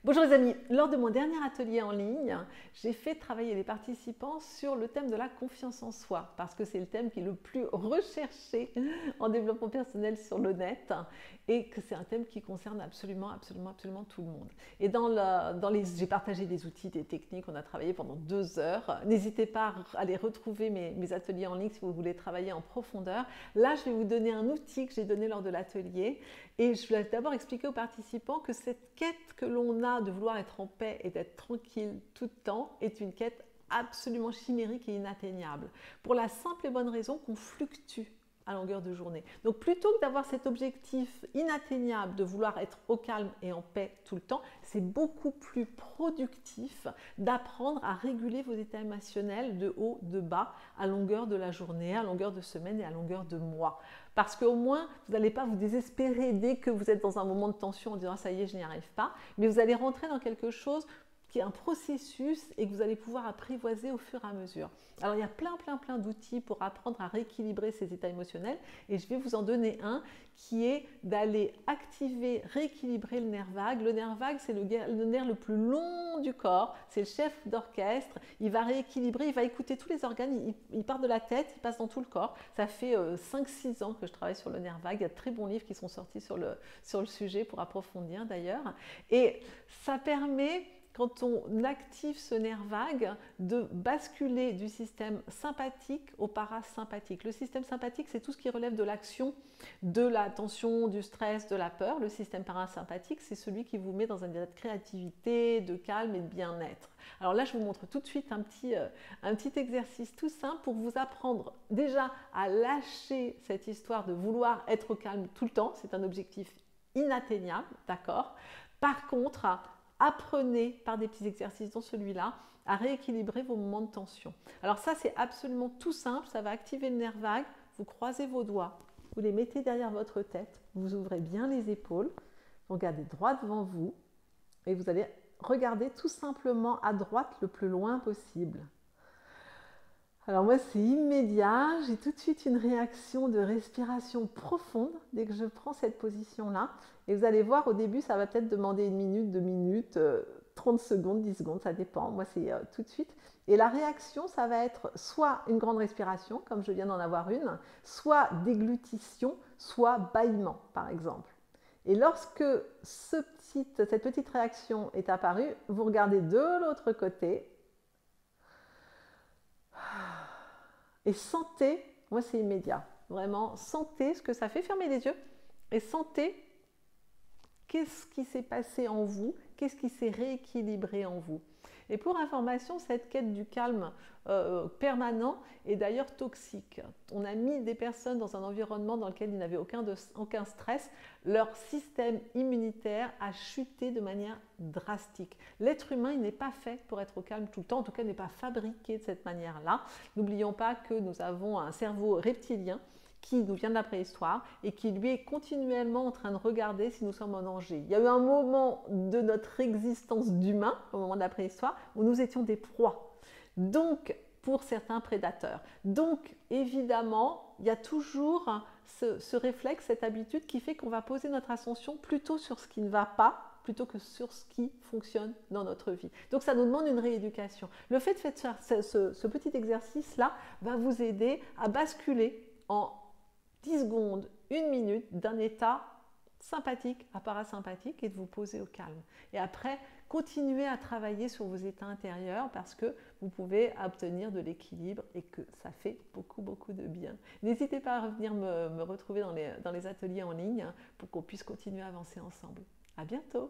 Bonjour les amis, lors de mon dernier atelier en ligne, j'ai fait travailler les participants sur le thème de la confiance en soi parce que c'est le thème qui est le plus recherché en développement personnel sur le net et que c'est un thème qui concerne absolument tout le monde. Et j'ai partagé des outils, des techniques, on a travaillé pendant 2 heures. N'hésitez pas à aller retrouver mes ateliers en ligne si vous voulez travailler en profondeur. Là, je vais vous donner un outil que j'ai donné lors de l'atelier et je vais d'abord expliquer aux participants que cette quête que l'on a de vouloir être en paix et d'être tranquille tout le temps est une quête absolument chimérique et inatteignable. Pour la simple et bonne raison qu'on fluctue à longueur de journée. Donc plutôt que d'avoir cet objectif inatteignable de vouloir être au calme et en paix tout le temps, c'est beaucoup plus productif d'apprendre à réguler vos états émotionnels de haut, de bas, à longueur de la journée, à longueur de semaine et à longueur de mois. Parce qu'au moins, vous n'allez pas vous désespérer dès que vous êtes dans un moment de tension en disant ah, « ça y est, je n'y arrive pas », mais vous allez rentrer dans quelque chose qui est un processus et que vous allez pouvoir apprivoiser au fur et à mesure. Alors il y a plein d'outils pour apprendre à rééquilibrer ces états émotionnels et je vais vous en donner un qui est d'aller activer, rééquilibrer le nerf vague. Le nerf vague, c'est le nerf le plus long du corps, c'est le chef d'orchestre, il va rééquilibrer, il va écouter tous les organes, il part de la tête, il passe dans tout le corps. Ça fait 5-6 ans que je travaille sur le nerf vague, il y a de très bons livres qui sont sortis sur le sujet pour approfondir d'ailleurs. Et ça permet, quand on active ce nerf vague, de basculer du système sympathique au parasympathique. Le système sympathique, c'est tout ce qui relève de l'action, de la tension, du stress, de la peur. Le système parasympathique, c'est celui qui vous met dans un état de créativité, de calme et de bien-être. Alors là, je vous montre tout de suite un petit exercice tout simple pour vous apprendre déjà à lâcher cette histoire de vouloir être au calme tout le temps. C'est un objectif inatteignable, d'accord? Par contre, apprenez par des petits exercices dans celui-là à rééquilibrer vos moments de tension. Alors ça, c'est absolument tout simple, ça va activer le nerf vague. Vous croisez vos doigts, vous les mettez derrière votre tête, vous ouvrez bien les épaules, vous regardez droit devant vous et vous allez regarder tout simplement à droite le plus loin possible. Alors moi, c'est immédiat, j'ai tout de suite une réaction de respiration profonde dès que je prends cette position-là. Et vous allez voir, au début, ça va peut-être demander 1 minute, 2 minutes, 30 secondes, 10 secondes, ça dépend. Moi, c'est tout de suite. Et la réaction, ça va être soit une grande respiration, comme je viens d'en avoir une, soit déglutition, soit bâillement, par exemple. Et lorsque cette petite réaction est apparue, vous regardez de l'autre côté et sentez, moi c'est immédiat, vraiment sentez ce que ça fait, fermez les yeux et sentez qu'est-ce qui s'est passé en vous, qu'est-ce qui s'est rééquilibré en vous. Et pour information, cette quête du calme permanent est d'ailleurs toxique. On a mis des personnes dans un environnement dans lequel ils n'avaient aucun stress. Leur système immunitaire a chuté de manière drastique. L'être humain, il n'est pas fait pour être au calme tout le temps, en tout cas, il n'est pas fabriqué de cette manière-là. N'oublions pas que nous avons un cerveau reptilien qui nous vient de la préhistoire et qui lui est continuellement en train de regarder si nous sommes en danger. Il y a eu un moment de notre existence d'humain, au moment de la préhistoire, où nous étions des proies. Donc, pour certains prédateurs. Donc, évidemment, il y a toujours ce réflexe, cette habitude qui fait qu'on va poser notre attention plutôt sur ce qui ne va pas, plutôt que sur ce qui fonctionne dans notre vie. Donc ça nous demande une rééducation. Le fait de faire ce petit exercice-là va vous aider à basculer en 10 secondes, 1 minute d'un état sympathique à parasympathique et de vous poser au calme. Et après, continuez à travailler sur vos états intérieurs parce que vous pouvez obtenir de l'équilibre et que ça fait beaucoup de bien. N'hésitez pas à revenir me retrouver dans les ateliers en ligne pour qu'on puisse continuer à avancer ensemble. À bientôt!